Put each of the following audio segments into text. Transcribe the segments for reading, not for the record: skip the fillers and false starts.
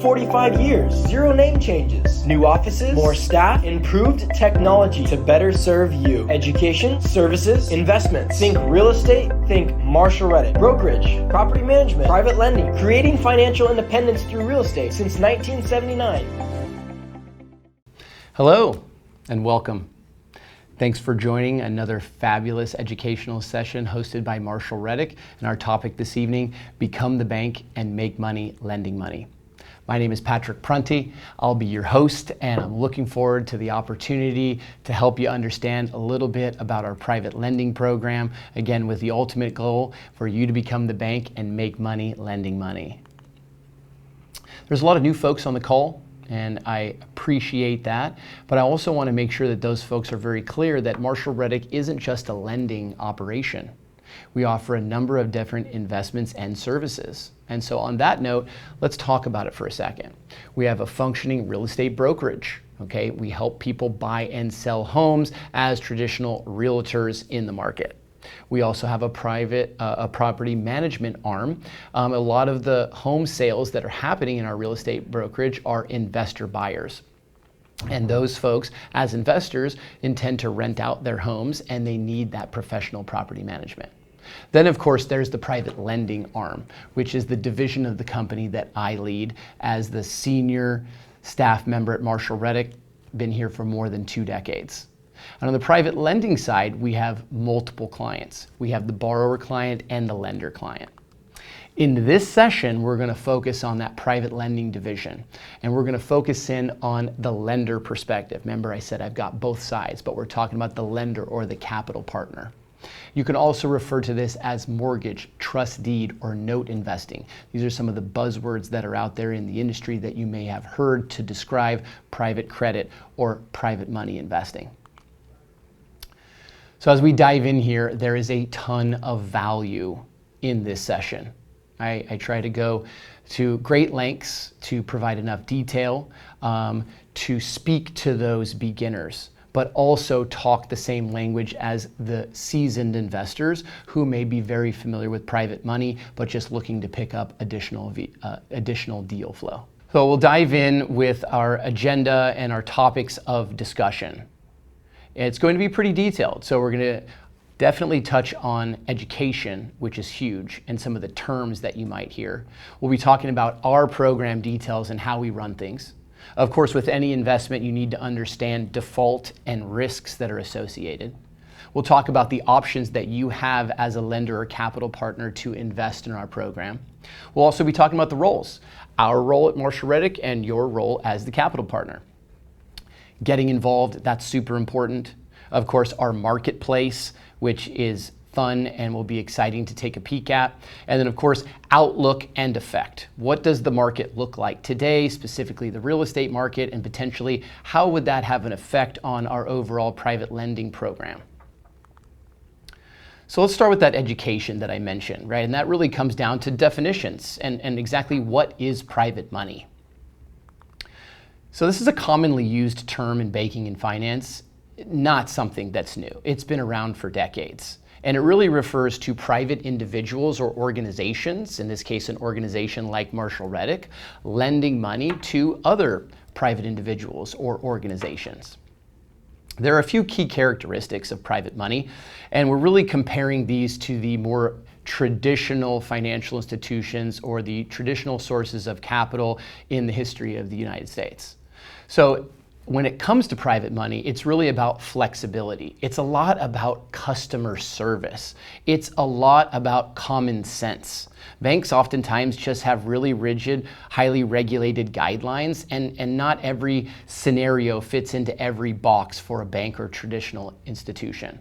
45 years, zero name changes, new offices, more staff, improved technology to better serve you. Education, services, investments. Think real estate, think Marshall Reddick. Brokerage, property management, private lending, creating financial independence through real estate since 1979. Hello and welcome. Thanks for joining another fabulous educational session hosted by Marshall Reddick. And our topic this evening, become the bank and make money lending money. My name is Patrick Prunty. I'll be your host, and I'm looking forward to the opportunity to help you understand a little bit about our private lending program, again, with the ultimate goal for you to become the bank and make money lending money. There's a lot of new folks on the call, and I appreciate that, but I also want to make sure that those folks are very clear that Marshall Reddick isn't just a lending operation. We offer a number of different investments and services. And so on that note, let's talk about it for a second. We have a functioning real estate brokerage. Okay, we help people buy and sell homes as traditional realtors in the market. We also have a property management arm. A lot of the home sales that are happening in our real estate brokerage are investor buyers. And those folks, as investors, intend to rent out their homes, and they need that professional property management. Then, of course, there's the private lending arm, which is the division of the company that I lead as the senior staff member at Marshall Reddick, been here for more than 2 decades. And on the private lending side, we have multiple clients. We have the borrower client and the lender client. In this session, we're going to focus on that private lending division, and we're going to focus in on the lender perspective. Remember, I said I've got both sides, but we're talking about the lender or the capital partner. You can also refer to this as mortgage, trust deed, or note investing. These are some of the buzzwords that are out there in the industry that you may have heard to describe private credit or private money investing. So as we dive in here, there is a ton of value in this session. I try to go to great lengths to provide enough detail to speak to those beginners, but also talk the same language as the seasoned investors who may be very familiar with private money, but just looking to pick up additional deal flow. So we'll dive in with our agenda and our topics of discussion. It's going to be pretty detailed, so we're going to definitely touch on education, which is huge, and some of the terms that you might hear. We'll be talking about our program details and how we run things. Of course, with any investment, you need to understand default and risks that are associated. We'll talk about the options that you have as a lender or capital partner to invest in our program. We'll also be talking about the roles, our role at Marshall Reddick and your role as the capital partner. Getting involved, that's super important. Of course, our marketplace, which is fun and will be exciting to take a peek at. And then, of course, outlook and effect. What does the market look like today, specifically the real estate market, and potentially how would that have an effect on our overall private lending program? So let's start with that education that I mentioned, right? And that really comes down to definitions and exactly what is private money. So this is a commonly used term in banking and finance, not something that's new. It's been around for decades. And it really refers to private individuals or organizations, in this case an organization like Marshall Reddick, lending money to other private individuals or organizations. There are a few key characteristics of private money, and we're really comparing these to the more traditional financial institutions or the traditional sources of capital in the history of the United States. So when it comes to private money, it's really about flexibility. It's a lot about customer service. It's a lot about common sense. Banks oftentimes just have really rigid, highly regulated guidelines, and not every scenario fits into every box for a bank or traditional institution.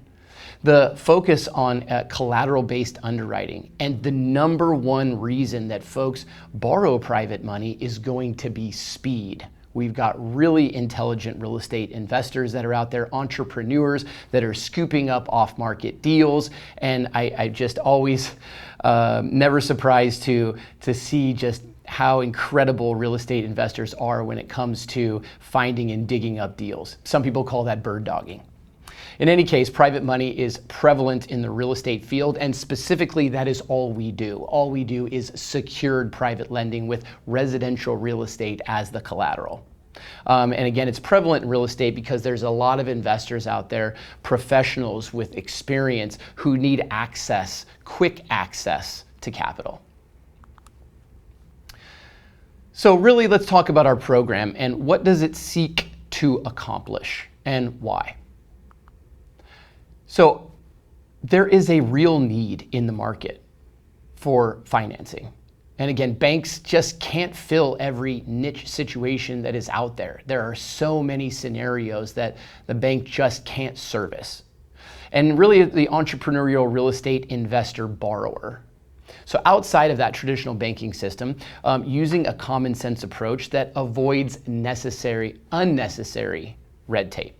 The focus on collateral-based underwriting, and the number one reason that folks borrow private money is going to be speed. We've got really intelligent real estate investors that are out there, entrepreneurs that are scooping up off-market deals, and I just always never surprised to see just how incredible real estate investors are when it comes to finding and digging up deals. Some people call that bird dogging. In any case, private money is prevalent in the real estate field, and specifically that is all we do. All we do is secured private lending with residential real estate as the collateral. And again, it's prevalent in real estate because there's a lot of investors out there, professionals with experience who need access, quick access to capital. So really, let's talk about our program and what does it seek to accomplish and why. So there is a real need in the market for financing. And again, banks just can't fill every niche situation that is out there. There are so many scenarios that the bank just can't service. And really the entrepreneurial real estate investor borrower. So outside of that traditional banking system, using a common sense approach that avoids unnecessary red tape.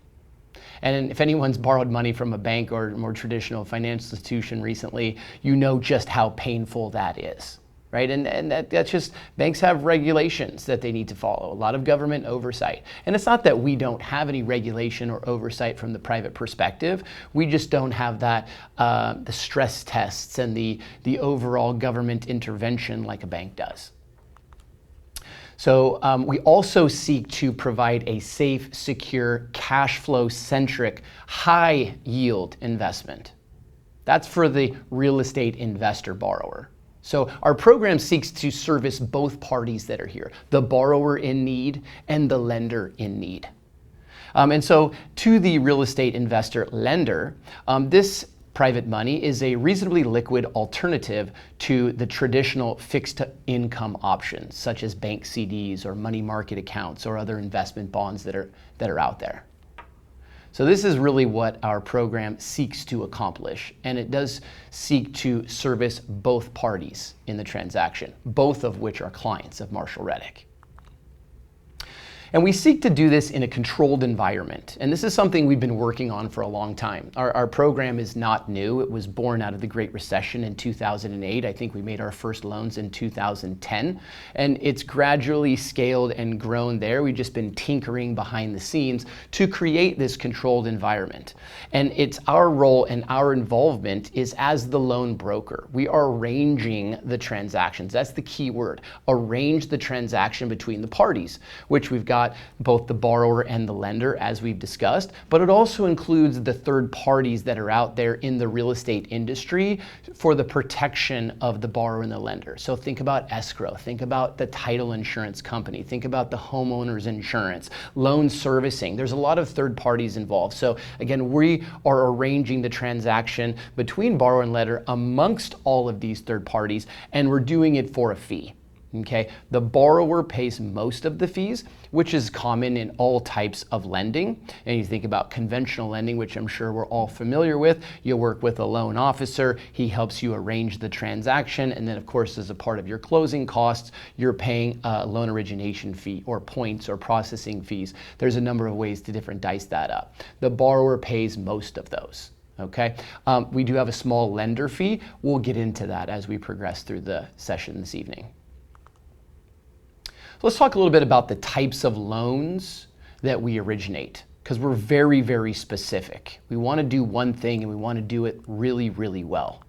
And if anyone's borrowed money from a bank or more traditional financial institution recently, you know just how painful that is. Right? And that's just, banks have regulations that they need to follow, a lot of government oversight. And it's not that we don't have any regulation or oversight from the private perspective, we just don't have that, the stress tests and the overall government intervention like a bank does. So we also seek to provide a safe, secure, cash flow centric, high yield investment. That's for the real estate investor borrower. So our program seeks to service both parties that are here, the borrower in need and the lender in need. And so to the real estate investor lender, this private money is a reasonably liquid alternative to the traditional fixed income options, such as bank CDs or money market accounts or other investment bonds that are out there. So this is really what our program seeks to accomplish, and it does seek to service both parties in the transaction, both of which are clients of Marshall Reddick. And we seek to do this in a controlled environment. And this is something we've been working on for a long time. Our program is not new. It was born out of the Great Recession in 2008. I think we made our first loans in 2010. And it's gradually scaled and grown there. We've just been tinkering behind the scenes to create this controlled environment. And it's our role and our involvement is as the loan broker. We are arranging the transactions. That's the key word. Arrange the transaction between the parties, which we've got both the borrower and the lender, as we've discussed, but it also includes the third parties that are out there in the real estate industry for the protection of the borrower and the lender. So think about escrow, think about the title insurance company, think about the homeowner's insurance, loan servicing. There's a lot of third parties involved. So again, we are arranging the transaction between borrower and lender amongst all of these third parties, and we're doing it for a fee. Okay, the borrower pays most of the fees, which is common in all types of lending. And you think about conventional lending, which I'm sure we're all familiar with. You work with a loan officer, he helps you arrange the transaction, and then of course as a part of your closing costs, you're paying a loan origination fee or points or processing fees. There's a number of ways to different dice that up. The borrower pays most of those. Okay, we do have a small lender fee. We'll get into that as we progress through the session this evening. So let's talk a little bit about the types of loans that we originate, because we're very, very specific. We want to do one thing and we want to do it really, really well.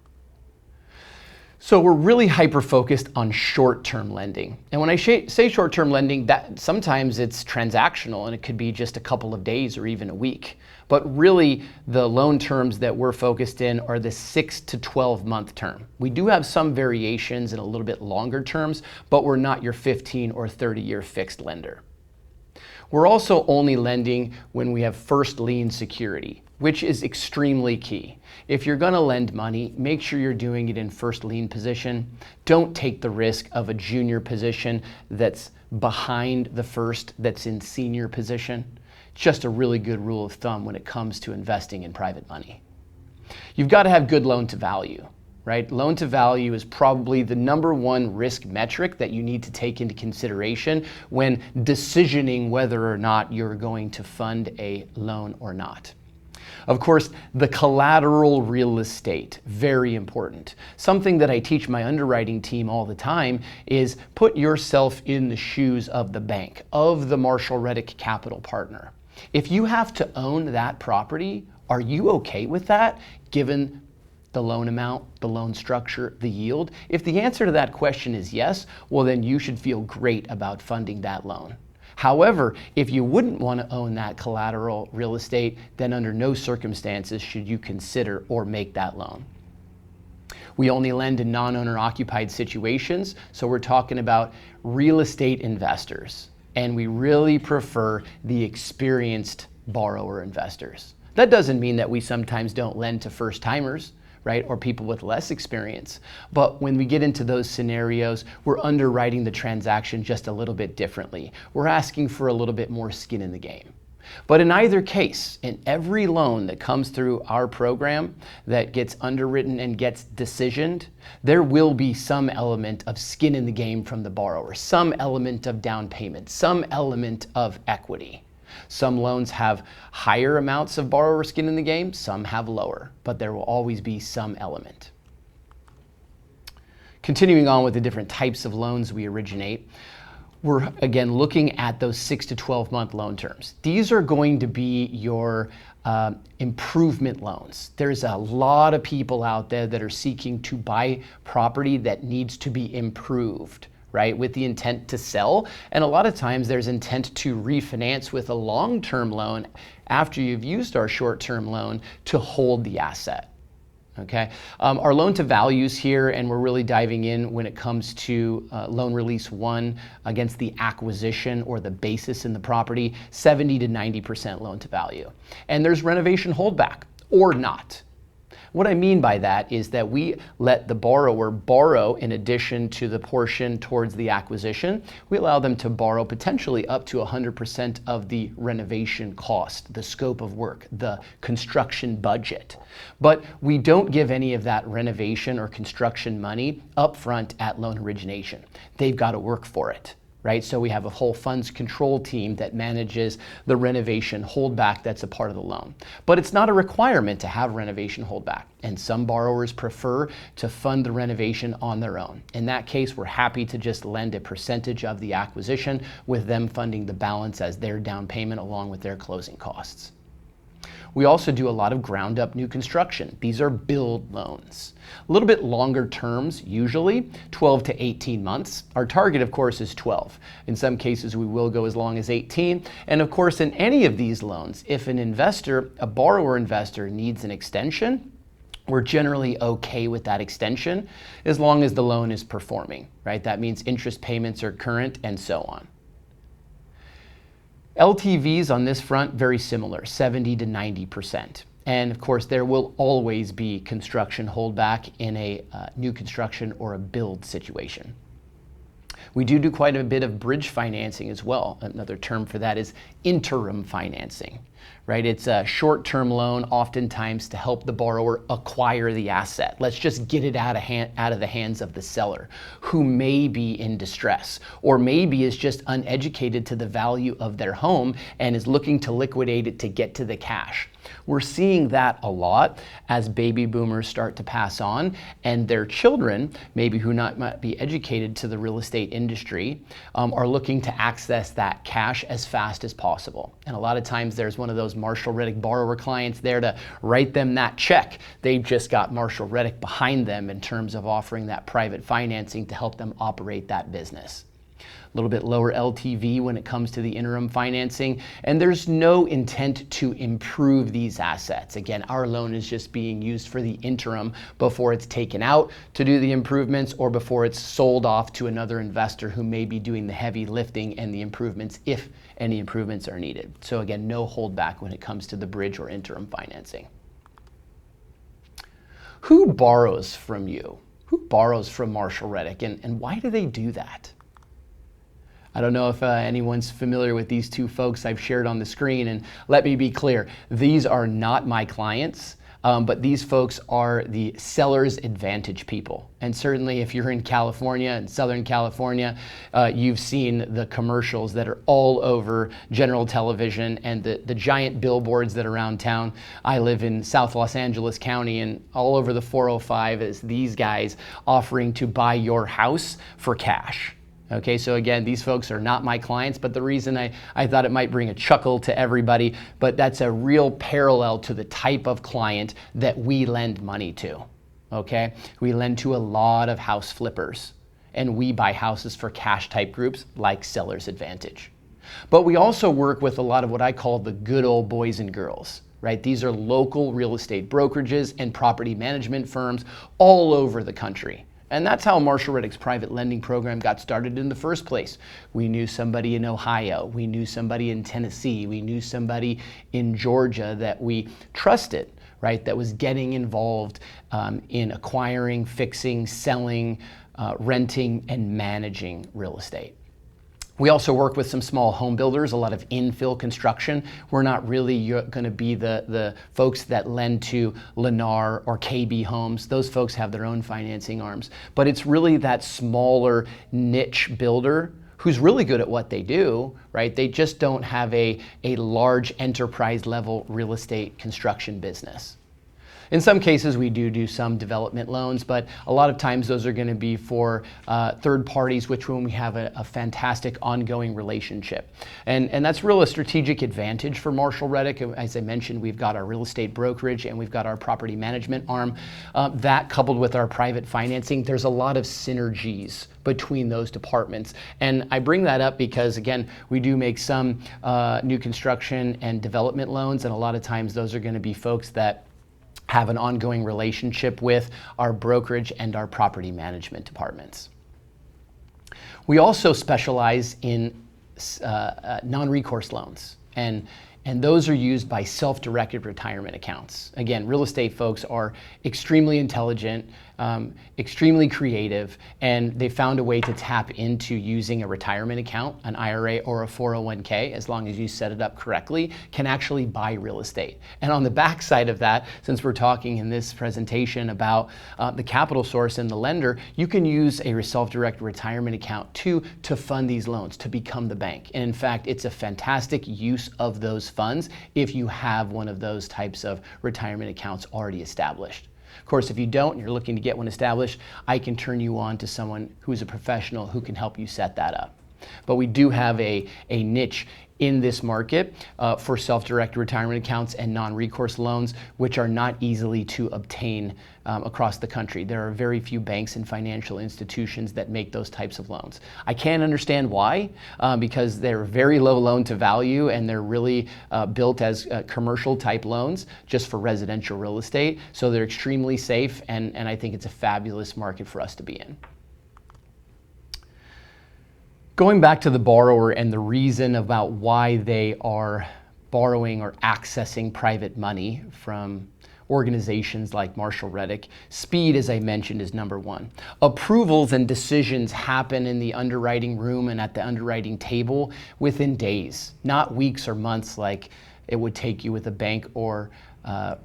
So we're really hyper-focused on short-term lending. And when I say short-term lending, that sometimes it's transactional and it could be just a couple of days or even a week. But really the loan terms that we're focused in are the 6 to 12 month term. We do have some variations in a little bit longer terms, but we're not your 15 or 30-year fixed lender. We're also only lending when we have first lien security, which is extremely key. If you're going to lend money, make sure you're doing it in first lien position. Don't take the risk of a junior position that's behind the first, that's in senior position. It's just a really good rule of thumb when it comes to investing in private money. You've got to have good loan to value, right? Loan to value is probably the #1 risk metric that you need to take into consideration when decisioning whether or not you're going to fund a loan or not. Of course, the collateral real estate, very important. Something that I teach my underwriting team all the time is put yourself in the shoes of the bank, of the Marshall Reddick capital partner. If you have to own that property, Are you okay with that, given the loan amount, the loan structure, the yield? If the answer to that question is yes, well then you should feel great about funding that loan. However, if you wouldn't want to own that collateral real estate, then under no circumstances should you consider or make that loan. We only lend in non-owner occupied situations, so we're talking about real estate investors, and we really prefer the experienced borrower investors. That doesn't mean that we sometimes don't lend to first timers, right, or people with less experience. But when we get into those scenarios, we're underwriting the transaction just a little bit differently. We're asking for a little bit more skin in the game. But in either case, in every loan that comes through our program that gets underwritten and gets decisioned, there will be some element of skin in the game from the borrower, some element of down payment, some element of equity. Some loans have higher amounts of borrower skin in the game, some have lower, but there will always be some element. Continuing on with the different types of loans we originate, we're again looking at those 6 to 12 month loan terms. These are going to be your improvement loans. There's a lot of people out there that are seeking to buy property that needs to be improved, right, with the intent to sell. And a lot of times there's intent to refinance with a long-term loan after you've used our short-term loan to hold the asset. Okay, our loan to values here, and we're really diving in when it comes to loan release 1 against the acquisition or the basis in the property, 70 to 90% loan to value. And there's renovation holdback or not. What I mean by that is that we let the borrower borrow in addition to the portion towards the acquisition. We allow them to borrow potentially up to 100% of the renovation cost, the scope of work, the construction budget. But we don't give any of that renovation or construction money upfront at loan origination. They've got to work for it. Right? So we have a whole funds control team that manages the renovation holdback that's a part of the loan. But it's not a requirement to have renovation holdback. And some borrowers prefer to fund the renovation on their own. In that case, we're happy to just lend a percentage of the acquisition with them funding the balance as their down payment along with their closing costs. We also do a lot of ground up new construction. These are build loans. A little bit longer terms, usually 12 to 18 months. Our target, of course, is 12. In some cases, we will go as long as 18. And of course, in any of these loans, if an investor, a borrower investor needs an extension, we're generally okay with that extension as long as the loan is performing, right? That means interest payments are current and so on. LTVs on this front, very similar, 70 to 90%. And of course, there will always be construction holdback in a new construction or a build situation. We do quite a bit of bridge financing as well. Another term for that is interim financing, right? It's a short-term loan, oftentimes to help the borrower acquire the asset. Let's just get it out of the hands of the seller who may be in distress or maybe is just uneducated to the value of their home and is looking to liquidate it to get to the cash. We're seeing that a lot as baby boomers start to pass on and their children, maybe who might be educated to the real estate industry, are looking to access that cash as fast as possible. And a lot of times there's one of those Marshall Reddick borrower clients there to write them that check. They've just got Marshall Reddick behind them in terms of offering that private financing to help them operate that business. A little bit lower LTV when it comes to the interim financing, and there's no intent to improve these assets. Again, our loan is just being used for the interim before it's taken out to do the improvements or before it's sold off to another investor who may be doing the heavy lifting and the improvements if any improvements are needed. So again, no holdback when it comes to the bridge or interim financing. Who borrows from you? Who borrows from Marshall Reddick, and why do they do that? I don't know if anyone's familiar with these two folks I've shared on the screen, and let me be clear, these are not my clients, but these folks are the seller's advantage people. And certainly if you're in California, in Southern California, you've seen the commercials that are all over general television and the giant billboards that are around town. I live in South Los Angeles County, and all over the 405 is these guys offering to buy your house for cash. Okay, so again, these folks are not my clients, but the reason I thought it might bring a chuckle to everybody, but that's a real parallel to the type of client that we lend money to. Okay, we lend to a lot of house flippers, and we buy houses for cash type groups like Seller's Advantage. But we also work with a lot of what I call the good old boys and girls, right? These are local real estate brokerages and property management firms all over the country. And that's how Marshall Reddick's private lending program got started in the first place. We knew somebody in Ohio, we knew somebody in Tennessee, we knew somebody in Georgia that we trusted, right? That was getting involved in acquiring, fixing, selling, renting, and managing real estate. We also work with some small home builders, a lot of infill construction. We're not really going to be the folks that lend to Lennar or KB Homes. Those folks have their own financing arms. But it's really that smaller niche builder who's really good at what they do, right? They just don't have a large enterprise level real estate construction business. In some cases, we do some development loans, but a lot of times those are going to be for third parties, when we have a fantastic ongoing relationship. And that's really a strategic advantage for Marshall Reddick. As I mentioned, we've got our real estate brokerage and we've got our property management arm. That coupled with our private financing, there's a lot of synergies between those departments. And I bring that up because, again, we do make some new construction and development loans, and a lot of times those are going to be folks that have an ongoing relationship with our brokerage and our property management departments. We also specialize in non-recourse loans, and those are used by self-directed retirement accounts. Again, real estate folks are extremely intelligent, extremely creative, and they found a way to tap into using a retirement account, an IRA or a 401k, as long as you set it up correctly, can actually buy real estate. And on the back side of that, since we're talking in this presentation about the capital source and the lender, you can use a self-directed retirement account to fund these loans, to become the bank. And in fact, it's a fantastic use of those funds if you have one of those types of retirement accounts already established. Of course, if you don't and you're looking to get one established, I can turn you on to someone who's a professional who can help you set that up. But we do have a niche in this market for self-directed retirement accounts and non-recourse loans, which are not easily to obtain across the country. There are very few banks and financial institutions that make those types of loans. I can't understand why, because they're very low loan to value and they're really built as commercial type loans just for residential real estate. So they're extremely safe, and I think it's a fabulous market for us to be in. Going back to the borrower and the reason about why they are borrowing or accessing private money from organizations like Marshall Reddick, speed, as I mentioned, is number one. Approvals and decisions happen in the underwriting room and at the underwriting table within days, not weeks or months like it would take you with a bank or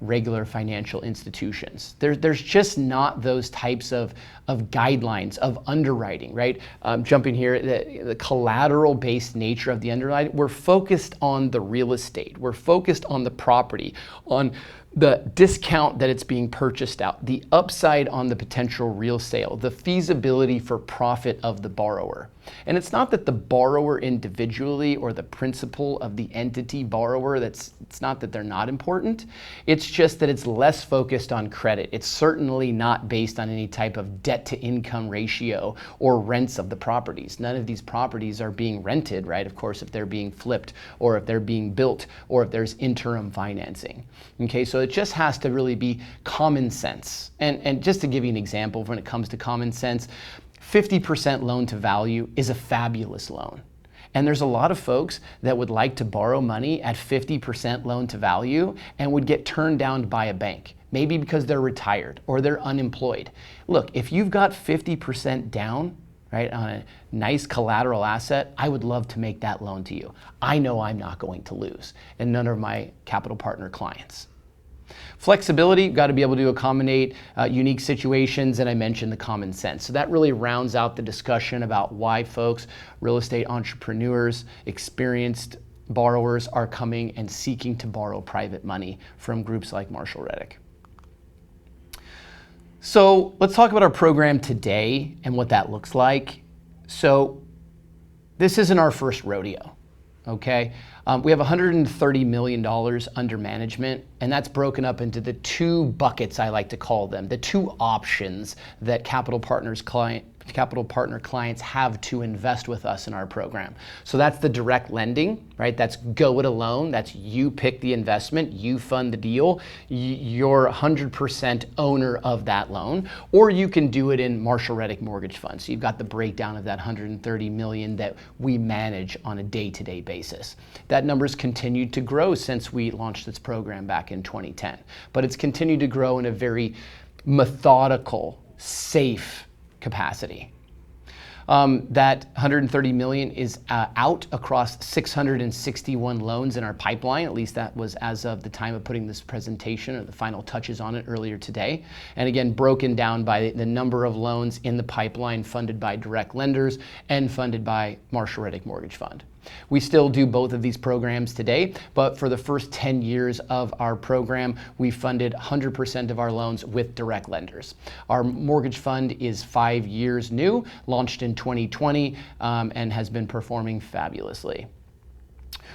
regular financial institutions. There's just not those types of guidelines of underwriting, right? Jumping here, the collateral-based nature of the underwriting, we're focused on the real estate. We're focused on the property, on the discount that it's being purchased out, the upside on the potential real sale, the feasibility for profit of the borrower. And it's not that the borrower individually or the principal of the entity borrower, it's not that they're not important. It's just that it's less focused on credit. It's certainly not based on any type of debt to income ratio or rents of the properties. None of these properties are being rented, right? Of course, if they're being flipped or if they're being built or if there's interim financing. Okay, so it just has to really be common sense. And just to give you an example, when it comes to common sense, 50% loan to value is a fabulous loan. And there's a lot of folks that would like to borrow money at 50% loan to value and would get turned down by a bank, maybe because they're retired or they're unemployed. Look, if you've got 50% down, right, on a nice collateral asset, I would love to make that loan to you. I know I'm not going to lose, and none of my capital partner clients. Flexibility, you've got to be able to accommodate unique situations, and I mentioned the common sense. So that really rounds out the discussion about why folks, real estate entrepreneurs, experienced borrowers are coming and seeking to borrow private money from groups like Marshall Reddick. So let's talk about our program today and what that looks like. So This isn't our first rodeo, okay? We have $130 million under management, and that's broken up into the two buckets, I like to call them, the two options that capital partner clients have to invest with us in our program. So that's the direct lending, right? That's go it alone. That's you pick the investment, you fund the deal, you're 100% owner of that loan, or you can do it in Marshall Reddick Mortgage Fund. So you've got the breakdown of that $130 million that we manage on a day-to-day basis. That number's continued to grow since we launched this program back in 2010, but it's continued to grow in a very methodical, safe capacity. That $130 million is out across 661 loans in our pipeline. At least that was as of the time of putting this presentation, or the final touches on it earlier today. And again, broken down by the number of loans in the pipeline funded by direct lenders and funded by Marshall Reddick Mortgage Fund. We still do both of these programs today, but for the first 10 years of our program, we funded 100% of our loans with direct lenders. Our mortgage fund is 5 years new, launched in 2020, and has been performing fabulously.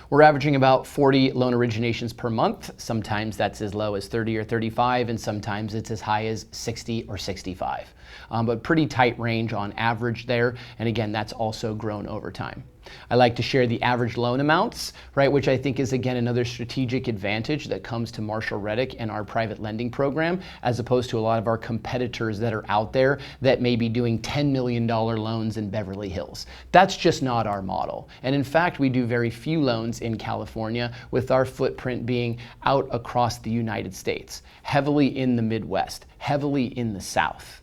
We're averaging about 40 loan originations per month. Sometimes that's as low as 30 or 35, and sometimes it's as high as 60 or 65. But pretty tight range on average there, and again, that's also grown over time. I like to share the average loan amounts, right, which I think is, again, another strategic advantage that comes to Marshall Reddick and our private lending program, as opposed to a lot of our competitors that are out there that may be doing $10 million loans in Beverly Hills. That's just not our model. And in fact, we do very few loans in California, with our footprint being out across the United States, heavily in the Midwest, heavily in the South.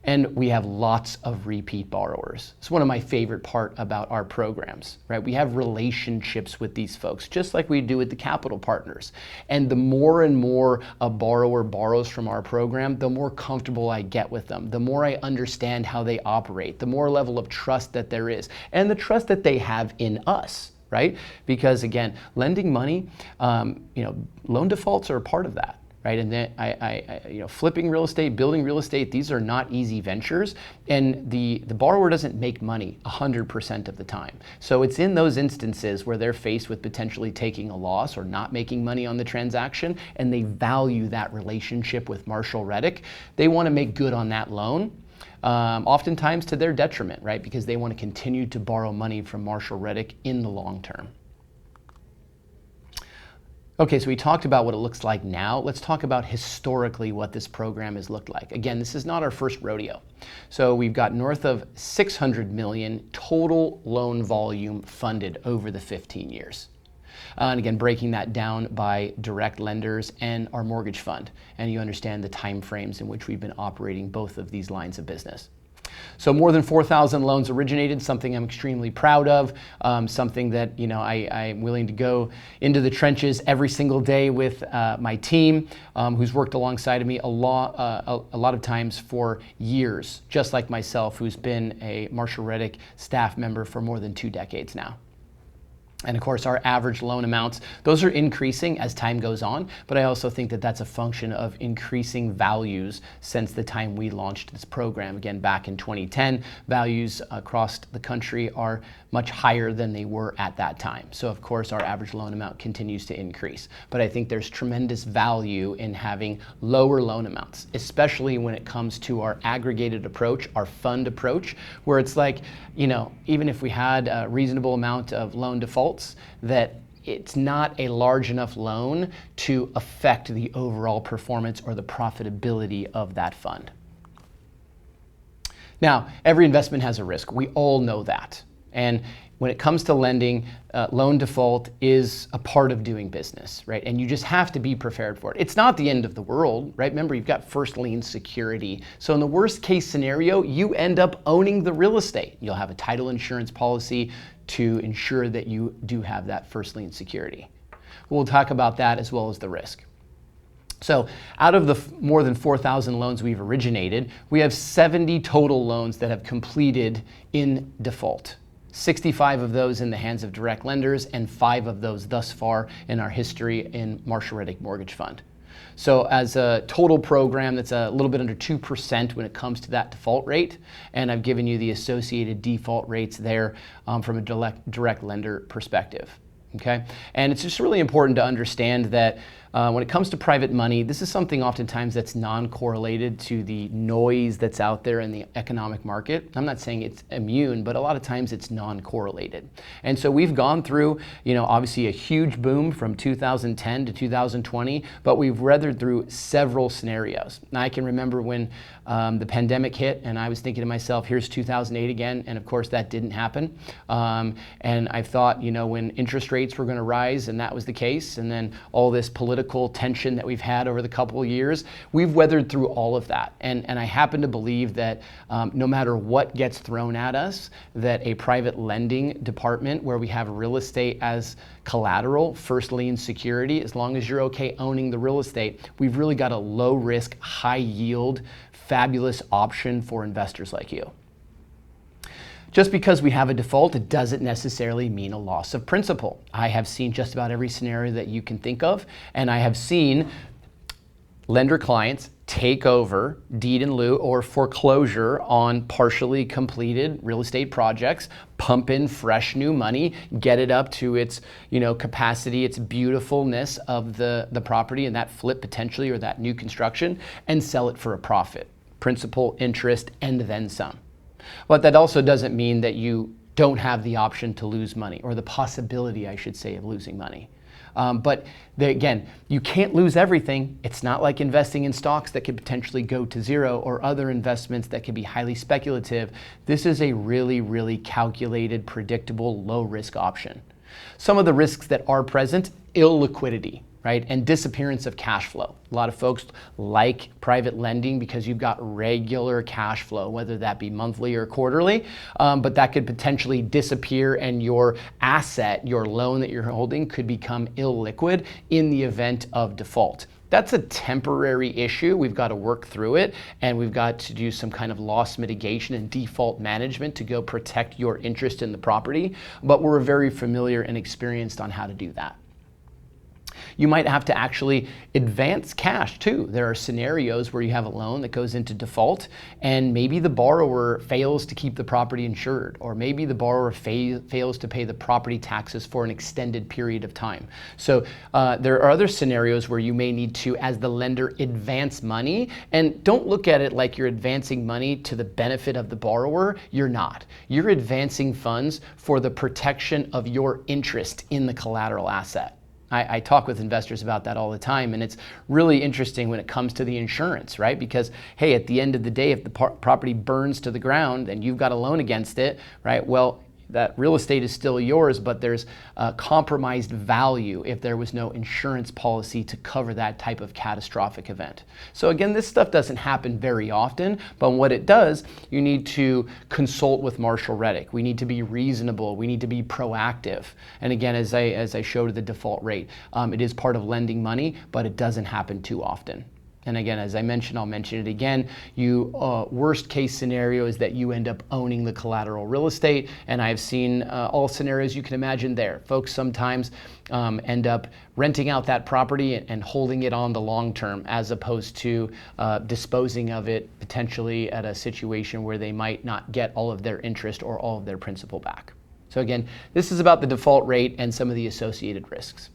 And we have lots of repeat borrowers. It's one of my favorite part about our programs, right? We have relationships with these folks, just like we do with the capital partners. And the more and more a borrower borrows from our program, the more comfortable I get with them, the more I understand how they operate, the more level of trust that there is, and the trust that they have in us, right? Because again, lending money, loan defaults are a part of that. Right, and then flipping real estate, building real estate, these are not easy ventures, and the borrower doesn't make money 100% of the time. So it's in those instances where they're faced with potentially taking a loss or not making money on the transaction, and they value that relationship with Marshall Reddick. They want to make good on that loan. Oftentimes to their detriment, right? Because they want to continue to borrow money from Marshall Reddick in the long term. Okay, so we talked about what it looks like now. Let's talk about historically what this program has looked like. Again, this is not our first rodeo. So we've got north of $600 million total loan volume funded over the 15 years. And again, breaking that down by direct lenders and our mortgage fund. And you understand the time frames in which we've been operating both of these lines of business. So more than 4,000 loans originated, something I'm extremely proud of, something that I'm willing to go into the trenches every single day with my team, who's worked alongside of me a lot of times for years, just like myself, who's been a Marshall Reddick staff member for more than 2 decades now. And of course, our average loan amounts, those are increasing as time goes on, but I also think that that's a function of increasing values since the time we launched this program. Again, back in 2010, values across the country are much higher than they were at that time. So of course, our average loan amount continues to increase. But I think there's tremendous value in having lower loan amounts, especially when it comes to our aggregated approach, our fund approach, where it's like, even if we had a reasonable amount of loan defaults, that it's not a large enough loan to affect the overall performance or the profitability of that fund. Now, every investment has a risk. We all know that. And when it comes to lending, loan default is a part of doing business, right? And you just have to be prepared for it. It's not the end of the world, right? Remember, you've got first lien security. So in the worst case scenario, you end up owning the real estate. You'll have a title insurance policy to ensure that you do have that first lien security. We'll talk about that as well as the risk. So out of the more than 4,000 loans we've originated, we have 70 total loans that have completed in default. 65 of those in the hands of direct lenders and 5 of those thus far in our history in Marshall Reddick Mortgage Fund. So as a total program, that's a little bit under 2% when it comes to that default rate. And I've given you the associated default rates there from a direct lender perspective. Okay, and it's just really important to understand that when it comes to private money, this is something oftentimes that's non-correlated to the noise that's out there in the economic market. I'm not saying it's immune, but a lot of times it's non-correlated. And so we've gone through, obviously a huge boom from 2010 to 2020, but we've weathered through several scenarios. Now I can remember when the pandemic hit and I was thinking to myself, here's 2008 again, and of course that didn't happen. And I thought, when interest rates were going to rise, and that was the case, and then all this political tension that we've had over the couple of years, we've weathered through all of that. And I happen to believe that no matter what gets thrown at us, that a private lending department where we have real estate as collateral, first lien security, as long as you're okay owning the real estate, we've really got a low risk, high yield, fabulous option for investors like you. Just because we have a default, it doesn't necessarily mean a loss of principal. I have seen just about every scenario that you can think of, and I have seen lender clients take over deed in lieu or foreclosure on partially completed real estate projects, pump in fresh new money, get it up to its capacity, its beautifulness of the property and that flip potentially or that new construction, and sell it for a profit, principal, interest, and then some. But that also doesn't mean that you don't have the option to lose money, or the possibility, I should say, of losing money. But again, you can't lose everything. It's not like investing in stocks that could potentially go to zero or other investments that could be highly speculative. This is a really, really calculated, predictable, low-risk option. Some of the risks that are present, illiquidity, right? And disappearance of cash flow. A lot of folks like private lending because you've got regular cash flow, whether that be monthly or quarterly, but that could potentially disappear and your asset, your loan that you're holding could become illiquid in the event of default. That's a temporary issue. We've got to work through it, and we've got to do some kind of loss mitigation and default management to go protect your interest in the property, but we're very familiar and experienced on how to do that. You might have to actually advance cash too. There are scenarios where you have a loan that goes into default and maybe the borrower fails to keep the property insured, or maybe the borrower fails to pay the property taxes for an extended period of time. So there are other scenarios where you may need to, as the lender, advance money. And don't look at it like you're advancing money to the benefit of the borrower. You're not. You're advancing funds for the protection of your interest in the collateral asset. I talk with investors about that all the time, and it's really interesting when it comes to the insurance, right? Because, hey, at the end of the day, if the property burns to the ground and you've got a loan against it, right, well, that real estate is still yours, but there's compromised value if there was no insurance policy to cover that type of catastrophic event. So again, this stuff doesn't happen very often, but what it does, you need to consult with Marshall Reddick. We need to be reasonable. We need to be proactive. And again, as I showed the default rate, it is part of lending money, but it doesn't happen too often. And again, as I mentioned, I'll mention it again, worst case scenario is that you end up owning the collateral real estate. And I've seen all scenarios you can imagine there. Folks sometimes end up renting out that property and holding it on the long term, as opposed to disposing of it potentially at a situation where they might not get all of their interest or all of their principal back. So again, this is about the default rate and some of the associated risks.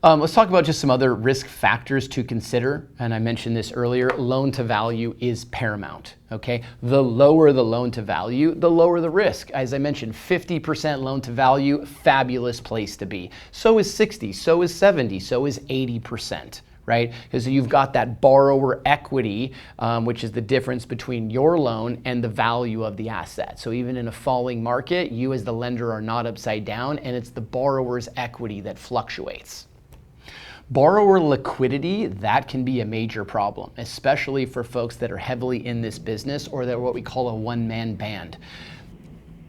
Let's talk about just some other risk factors to consider. And I mentioned this earlier, loan to value is paramount, okay? The lower the loan to value, the lower the risk. As I mentioned, 50% loan to value, fabulous place to be. So is 60, so is 70, so is 80%. Right? Because you've got that borrower equity, which is the difference between your loan and the value of the asset. So even in a falling market, you as the lender are not upside down, and it's the borrower's equity that fluctuates. Borrower liquidity, that can be a major problem, especially for folks that are heavily in this business or that are what we call a one-man band.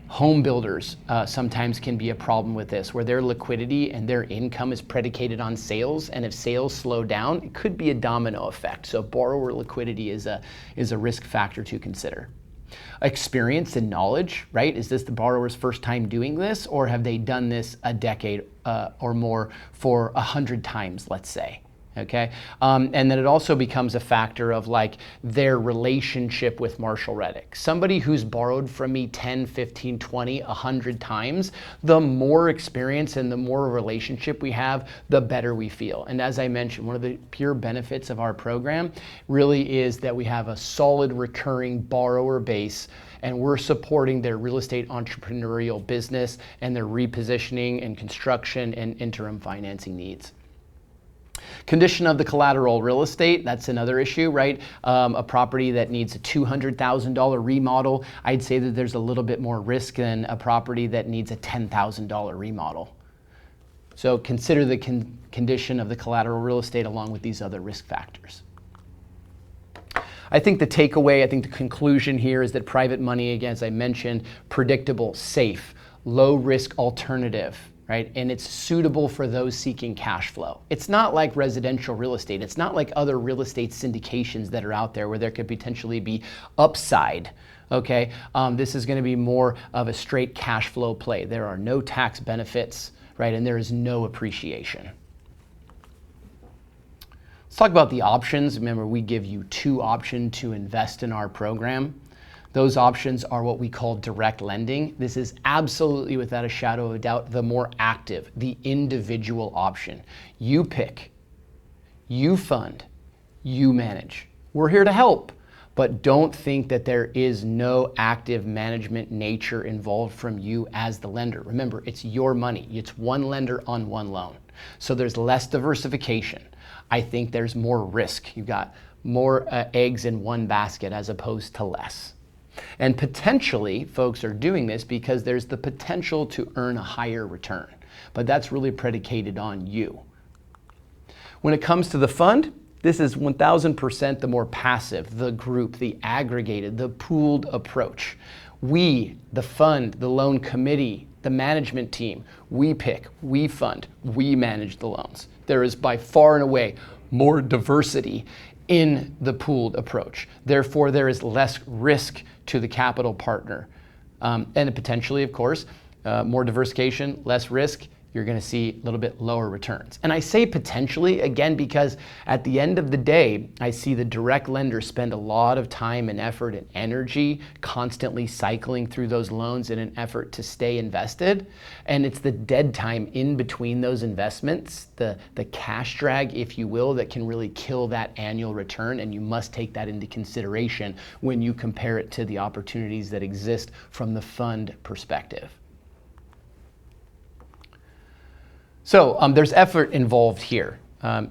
Home builders sometimes can be a problem with this, where their liquidity and their income is predicated on sales, and if sales slow down, it could be a domino effect. So borrower liquidity is a risk factor to consider. Experience and knowledge, right? Is this the borrower's first time doing this, or have they done this a decade or more for 100 times, let's say? Okay, and then it also becomes a factor of like their relationship with Marshall Reddick. Somebody who's borrowed from me 10, 15, 20, 100 times, the more experience and the more relationship we have, the better we feel. And as I mentioned, one of the pure benefits of our program really is that we have a solid recurring borrower base, and we're supporting their real estate entrepreneurial business and their repositioning and construction and interim financing needs. Condition of the collateral real estate, that's another issue, right? A property that needs a $200,000 remodel, I'd say that there's a little bit more risk than a property that needs a $10,000 remodel. So consider the condition of the collateral real estate along with these other risk factors. I think the takeaway, I think the conclusion here is that private money, again, as I mentioned, predictable, safe, low risk alternative. Right? And it's suitable for those seeking cash flow. It's not like residential real estate. It's not like other real estate syndications that are out there where there could potentially be upside. Okay, this is going to be more of a straight cash flow play. There are no tax benefits, right? And there is no appreciation. Let's talk about the options. Remember, we give you 2 options to invest in our program. Those options are what we call direct lending. This is absolutely, without a shadow of a doubt, the more active, the individual option. You pick, you fund, you manage. We're here to help, but don't think that there is no active management nature involved from you as the lender. Remember, it's your money. It's one lender on one loan. So there's less diversification. I think there's more risk. You've got more eggs in one basket as opposed to less. And potentially, folks are doing this because there's the potential to earn a higher return, but that's really predicated on you. When it comes to the fund, this is 1000% the more passive, the group, the aggregated, the pooled approach. We, the fund, the loan committee, the management team, we pick, we fund, we manage the loans. There is by far and away more diversity in the pooled approach. Therefore, there is less risk to the capital partner. And potentially, of course, more diversification, less risk, you're going to see a little bit lower returns. And I say potentially, again, because at the end of the day, I see the direct lenders spend a lot of time and effort and energy constantly cycling through those loans in an effort to stay invested. And it's the dead time in between those investments, the cash drag, if you will, that can really kill that annual return. And you must take that into consideration when you compare it to the opportunities that exist from the fund perspective. So there's effort involved here.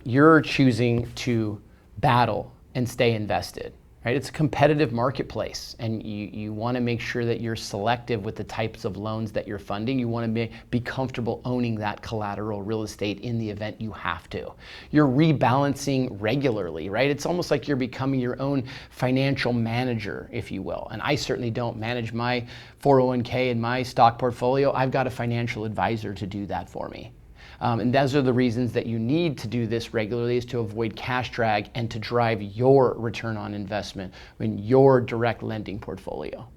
You're choosing to battle and stay invested, right? It's a competitive marketplace, and you want to make sure that you're selective with the types of loans that you're funding. You want to be comfortable owning that collateral real estate in the event you have to. You're rebalancing regularly, right? It's almost like you're becoming your own financial manager, if you will. And I certainly don't manage my 401k and my stock portfolio. I've got a financial advisor to do that for me. And those are the reasons that you need to do this regularly, is to avoid cash drag and to drive your return on investment in your direct lending portfolio.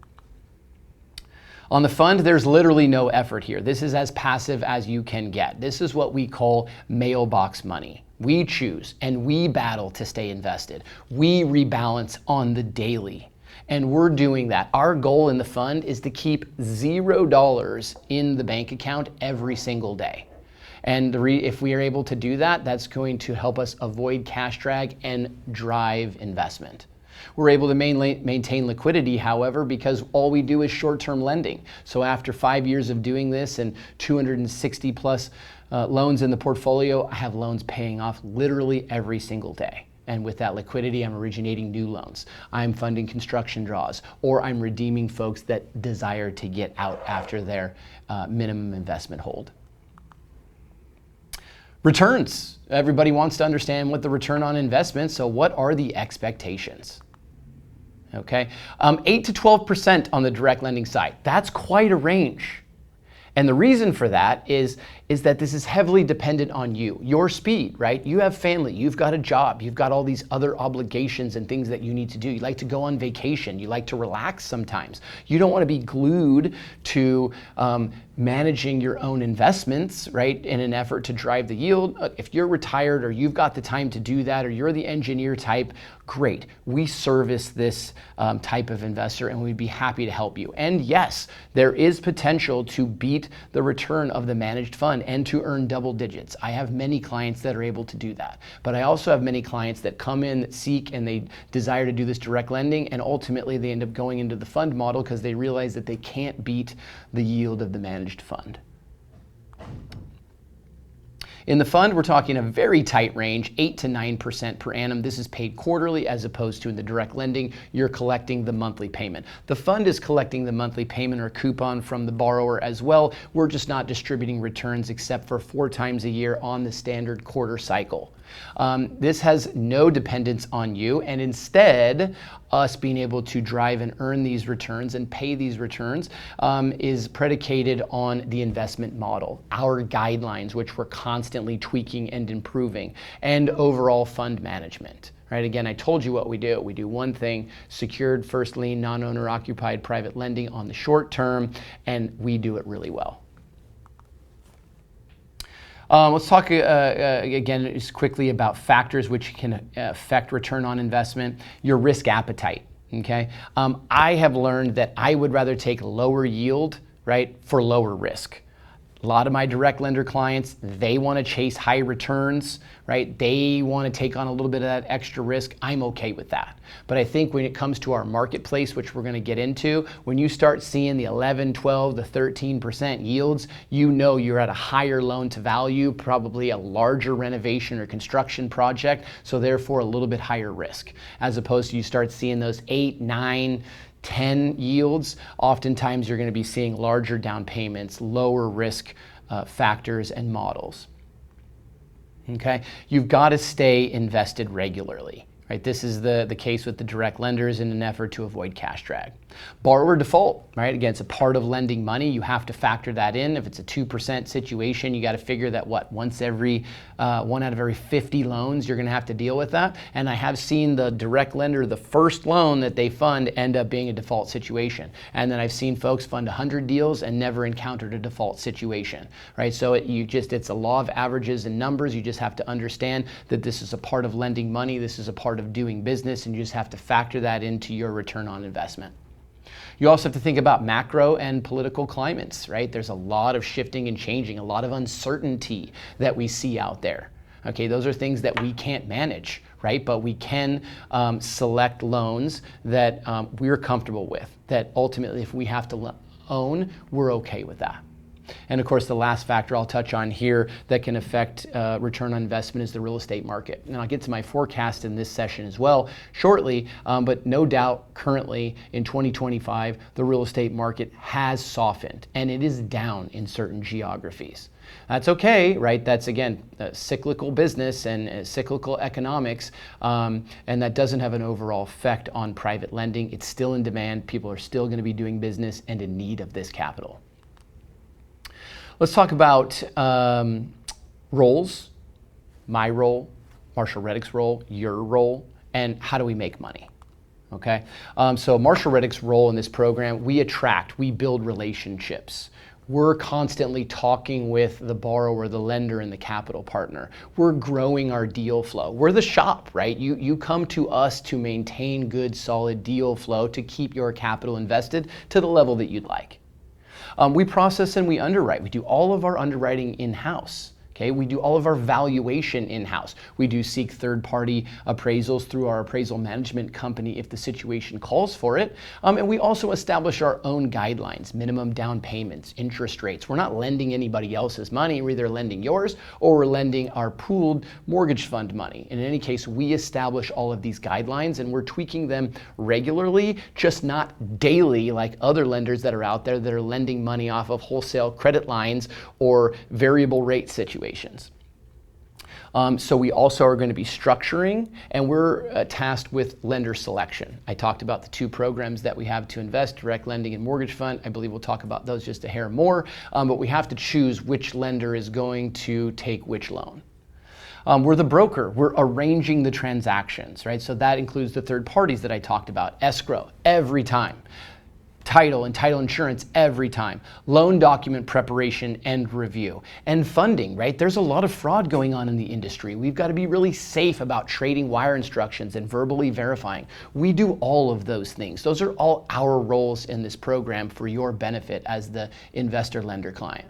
On the fund, there's literally no effort here. This is as passive as you can get. This is what we call mailbox money. We choose and we battle to stay invested. We rebalance on the daily. And we're doing that. Our goal in the fund is to keep $0 in the bank account every single day. And if we are able to do that, that's going to help us avoid cash drag and drive investment. We're able to maintain liquidity, however, because all we do is short-term lending. So after 5 years of doing this and 260 plus loans in the portfolio, I have loans paying off literally every single day. And with that liquidity, I'm originating new loans. I'm funding construction draws, or I'm redeeming folks that desire to get out after their minimum investment hold. Returns. Everybody wants to understand what the return on investment, so what are the expectations? Okay, 8 to 12% on the direct lending side. That's quite a range. And the reason for that is that this is heavily dependent on you, your speed, right? You have family, you've got a job, you've got all these other obligations and things that you need to do. You like to go on vacation, you like to relax sometimes. You don't want to be glued to managing your own investments, right, in an effort to drive the yield. If you're retired or you've got the time to do that, or you're the engineer type, great. We service this type of investor, and we'd be happy to help you. And yes, there is potential to beat the return of the managed fund and to earn double digits. I have many clients that are able to do that. But I also have many clients that come in, that seek, and they desire to do this direct lending, and ultimately they end up going into the fund model because they realize that they can't beat the yield of the managed fund. In the fund, we're talking a very tight range, 8 to 9% per annum. This is paid quarterly, as opposed to in the direct lending, you're collecting the monthly payment. The fund is collecting the monthly payment or coupon from the borrower as well. We're just not distributing returns except for 4 times a year on the standard quarter cycle. This has no dependence on you, and instead, us being able to drive and earn these returns and pay these returns is predicated on the investment model, our guidelines, which we're constantly tweaking and improving, and overall fund management. Right? Again, I told you what we do. We do one thing: secured first lien, non-owner occupied private lending on the short term, and we do it really well. Let's talk again just quickly about factors which can affect return on investment. Your risk appetite. Okay, I have learned that I would rather take lower yield, right, for lower risk. A lot of my direct lender clients, they want to chase high returns, right? They want to take on a little bit of that extra risk. I'm okay with that. But I think when it comes to our marketplace, which we're going to get into, when you start seeing the 11, 12 to 13% yields, you know you're at a higher loan to value, probably a larger renovation or construction project, so therefore a little bit higher risk. As opposed to you start seeing those 8, 9, 10 yields, oftentimes you're going to be seeing larger down payments, lower risk factors and models. Okay, you've got to stay invested regularly. Right? This is the case with the direct lenders in an effort to avoid cash drag. Borrower default, right? Again, it's a part of lending money. You have to factor that in. If it's a 2% situation, you got to figure that one out of every 50 loans, you're going to have to deal with that. And I have seen the direct lender, the first loan that they fund, end up being a default situation. And then I've seen folks fund 100 deals and never encountered a default situation, right? So it's a law of averages and numbers. You just have to understand that this is a part of lending money. This is a part of doing business, and you just have to factor that into your return on investment. You also have to think about macro and political climates, right? There's a lot of shifting and changing, a lot of uncertainty that we see out there. Okay, those are things that we can't manage, right? But we can select loans that we're comfortable with, that ultimately if we have to own, we're okay with that. And of course, the last factor I'll touch on here that can affect return on investment is the real estate market. And I'll get to my forecast in this session as well shortly, but no doubt currently in 2025, the real estate market has softened and it is down in certain geographies. That's okay, right? That's, again, a cyclical business and cyclical economics, and that doesn't have an overall effect on private lending. It's still in demand. People are still going to be doing business and in need of this capital. Let's talk about roles, my role, Marshall Reddick's role, your role, and how do we make money, okay? So Marshall Reddick's role in this program, we build relationships. We're constantly talking with the borrower, the lender, and the capital partner. We're growing our deal flow. We're the shop, right? You come to us to maintain good, solid deal flow to keep your capital invested to the level that you'd like. We process and we underwrite. We do all of our underwriting in-house. Okay, we do all of our valuation in-house. We do seek third-party appraisals through our appraisal management company if the situation calls for it. And we also establish our own guidelines, minimum down payments, interest rates. We're not lending anybody else's money. We're either lending yours or we're lending our pooled mortgage fund money. And in any case, we establish all of these guidelines and we're tweaking them regularly, just not daily like other lenders that are out there that are lending money off of wholesale credit lines or variable rate situations. So we also are going to be structuring, and we're tasked with lender selection. I talked about the two programs that we have to invest, direct lending and mortgage fund. I believe we'll talk about those just a hair more, but we have to choose which lender is going to take which loan. We're the broker. We're arranging the transactions, right? So that includes the third parties that I talked about. Escrow, every time. Title and title insurance every time. Loan document preparation and review. And funding, right? There's a lot of fraud going on in the industry. We've got to be really safe about trading wire instructions and verbally verifying. We do all of those things. Those are all our roles in this program for your benefit as the investor lender client.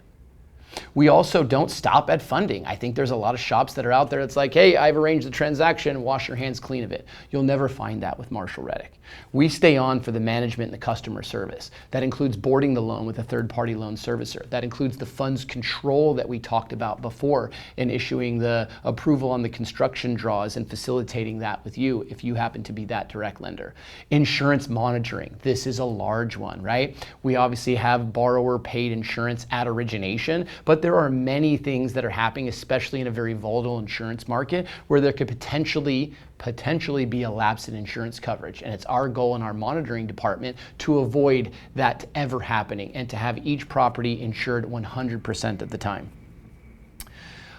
We also don't stop at funding. I think there's a lot of shops that are out there that's like, hey, I've arranged the transaction, wash your hands clean of it. You'll never find that with Marshall Reddick. We stay on for the management and the customer service. That includes boarding the loan with a third-party loan servicer. That includes the funds control that we talked about before in issuing the approval on the construction draws and facilitating that with you if you happen to be that direct lender. Insurance monitoring. This is a large one, right? We obviously have borrower paid insurance at origination, but there are many things that are happening, especially in a very volatile insurance market, where there could potentially be a lapse in insurance coverage. And it's our goal in our monitoring department to avoid that ever happening and to have each property insured 100% of the time.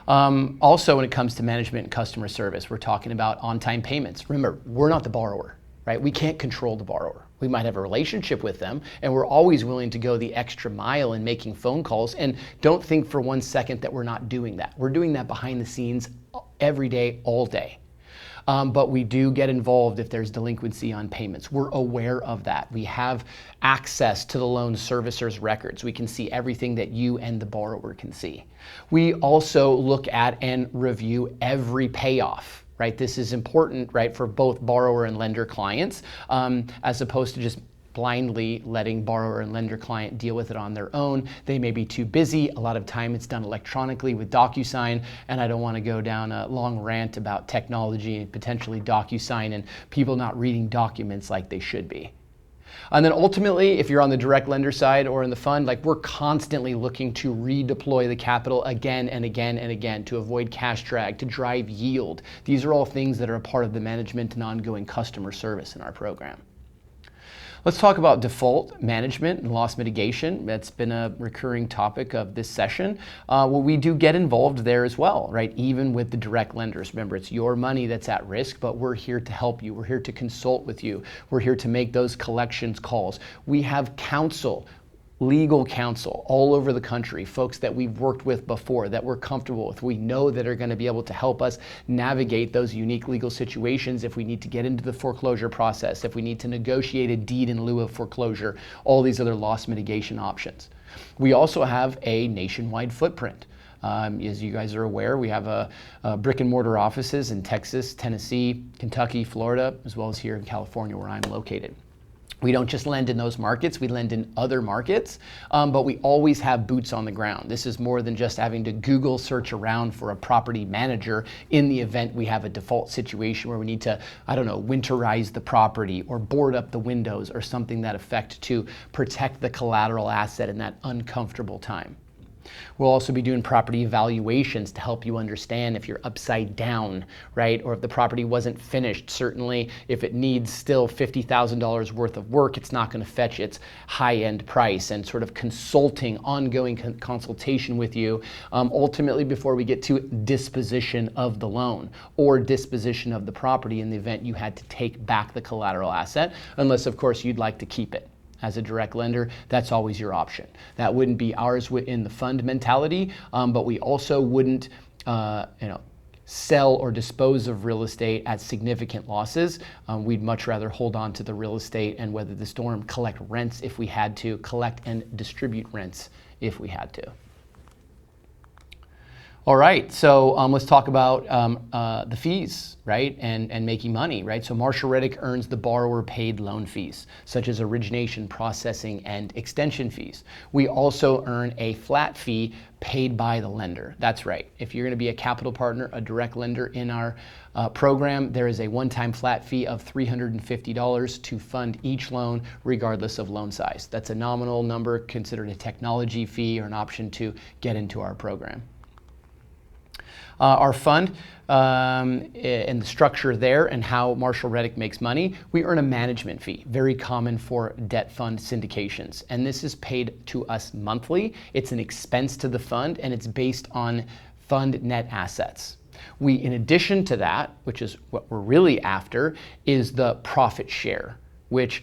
Also, when it comes to management and customer service, we're talking about on-time payments. Remember, we're not the borrower, right? We can't control the borrower. We might have a relationship with them, and we're always willing to go the extra mile in making phone calls. And don't think for one second that we're not doing that. We're doing that behind the scenes every day, all day. But we do get involved if there's delinquency on payments. We're aware of that. We have access to the loan servicer's records. We can see everything that you and the borrower can see. We also look at and review every payoff. Right, this is important, right, for both borrower and lender clients, as opposed to just blindly letting borrower and lender client deal with it on their own. They may be too busy. A lot of time it's done electronically with DocuSign, and I don't want to go down a long rant about technology and potentially DocuSign and people not reading documents like they should be. And then ultimately, if you're on the direct lender side or in the fund, like we're constantly looking to redeploy the capital again and again and again to avoid cash drag, to drive yield. These are all things that are a part of the management and ongoing customer service in our program. Let's talk about default management and loss mitigation. That's been a recurring topic of this session. Well, we do get involved there as well, right? Even with the direct lenders. Remember, it's your money that's at risk, but we're here to help you. We're here to consult with you. We're here to make those collections calls. We have counsel, legal counsel all over the country, folks that we've worked with before, that we're comfortable with. We know that are going to be able to help us navigate those unique legal situations if we need to get into the foreclosure process, if we need to negotiate a deed in lieu of foreclosure, all these other loss mitigation options. We also have a nationwide footprint. As you guys are aware, we have a brick and mortar offices in Texas, Tennessee, Kentucky, Florida, as well as here in California where I'm located. We don't just lend in those markets, we lend in other markets, but we always have boots on the ground. This is more than just having to Google search around for a property manager in the event we have a default situation where we need to, winterize the property or board up the windows or something that effect to protect the collateral asset in that uncomfortable time. We'll also be doing property evaluations to help you understand if you're upside down, right? Or if the property wasn't finished. Certainly, if it needs still $50,000 worth of work, it's not going to fetch its high-end price, and sort of consulting, ongoing consultation with you, ultimately before we get to disposition of the loan or disposition of the property in the event you had to take back the collateral asset, unless, of course, you'd like to keep it. As a direct lender, that's always your option. That wouldn't be ours in the fund mentality, but we also wouldn't sell or dispose of real estate at significant losses. We'd much rather hold on to the real estate and weather the storm, collect rents if we had to, collect and distribute rents if we had to. All right, so let's talk about the fees, right, and making money, right? So Marshall Reddick earns the borrower paid loan fees, such as origination, processing, and extension fees. We also earn a flat fee paid by the lender. That's right. If you're going to be a capital partner, a direct lender in our program, there is a one-time flat fee of $350 to fund each loan, regardless of loan size. That's a nominal number considered a technology fee or an option to get into our program. Our fund and the structure there and how Marshall Reddick makes money, we earn a management fee, very common for debt fund syndications. And this is paid to us monthly. It's an expense to the fund, and it's based on fund net assets. We, in addition to that, which is what we're really after, is the profit share, which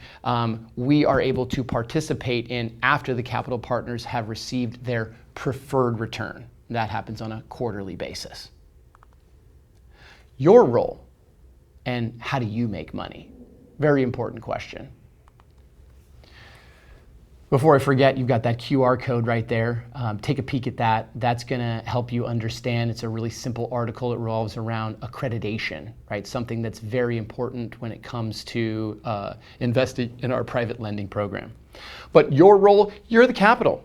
we are able to participate in after the capital partners have received their preferred return. That happens on a quarterly basis. Your role and how do you make money? Very important question. Before I forget, you've got that QR code right there. Take a peek at that. That's going to help you understand. It's a really simple article. It revolves around accreditation, right? Something that's very important when it comes to investing in our private lending program. But your role, you're the capital.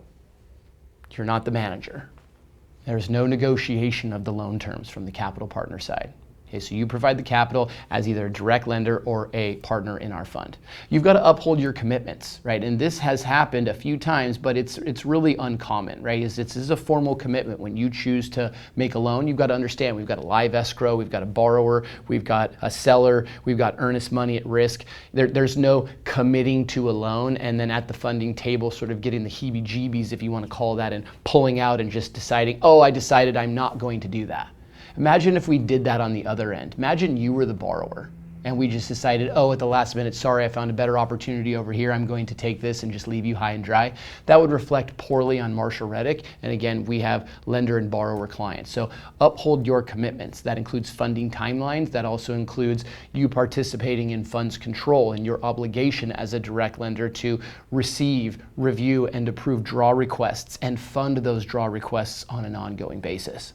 You're not the manager. There's no negotiation of the loan terms from the capital partner side. Okay, so you provide the capital as either a direct lender or a partner in our fund. You've got to uphold your commitments, right? And this has happened a few times, but it's really uncommon, right? This is a formal commitment. When you choose to make a loan, you've got to understand we've got a live escrow, we've got a borrower, we've got a seller, we've got earnest money at risk. There's no committing to a loan and then at the funding table sort of getting the heebie-jeebies, if you want to call that, and pulling out and just deciding, oh, I decided I'm not going to do that. Imagine if we did that on the other end. Imagine you were the borrower and we just decided, oh, at the last minute, sorry, I found a better opportunity over here. I'm going to take this and just leave you high and dry. That would reflect poorly on Marshall Reddick. And again, we have lender and borrower clients. So uphold your commitments. That includes funding timelines. That also includes you participating in funds control and your obligation as a direct lender to receive, review, and approve draw requests and fund those draw requests on an ongoing basis.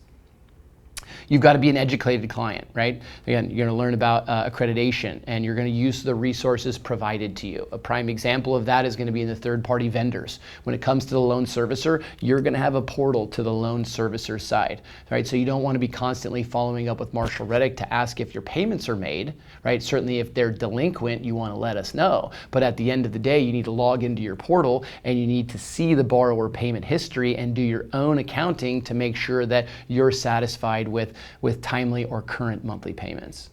You've got to be an educated client, right? Again, you're going to learn about accreditation and you're going to use the resources provided to you. A prime example of that is going to be in the third-party vendors. When it comes to the loan servicer, you're going to have a portal to the loan servicer side, right? So you don't want to be constantly following up with Marshall Reddick to ask if your payments are made, right? Certainly if they're delinquent, you want to let us know. But at the end of the day, you need to log into your portal and you need to see the borrower payment history and do your own accounting to make sure that you're satisfied with timely or current monthly payments.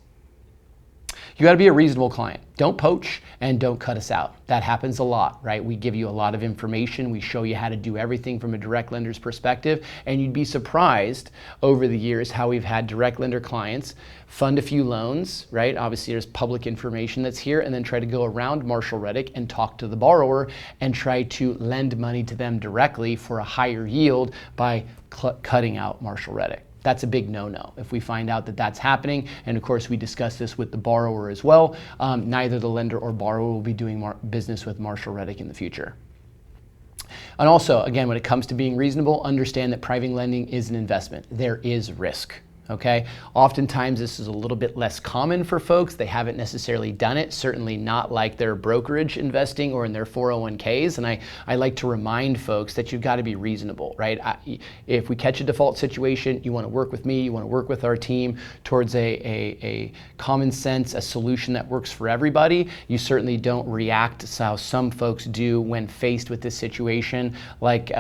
You got to be a reasonable client. Don't poach and don't cut us out. That happens a lot, right? We give you a lot of information. We show you how to do everything from a direct lender's perspective, and you'd be surprised over the years how we've had direct lender clients fund a few loans, right? Obviously there's public information that's here, and then try to go around Marshall Reddick and talk to the borrower and try to lend money to them directly for a higher yield by cutting out Marshall Reddick. That's a big no-no. If we find out that that's happening, and of course we discuss this with the borrower as well, neither the lender or borrower will be doing business with Marshall Reddick in the future. And also, again, when it comes to being reasonable, understand that private lending is an investment. There is risk. Okay. Oftentimes this is a little bit less common for folks. They haven't necessarily done it, certainly not like their brokerage investing or in their 401ks. And I like to remind folks that you've got to be reasonable, right? If we catch a default situation, you want to work with me, you want to work with our team towards a common sense, a solution that works for everybody. You certainly don't react to how some folks do when faced with this situation, like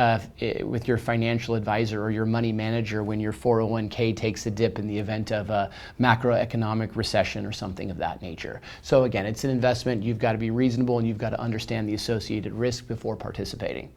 with your financial advisor or your money manager when your 401k takes a dip in the event of a macroeconomic recession or something of that nature. So again, it's an investment. You've got to be reasonable and you've got to understand the associated risk before participating.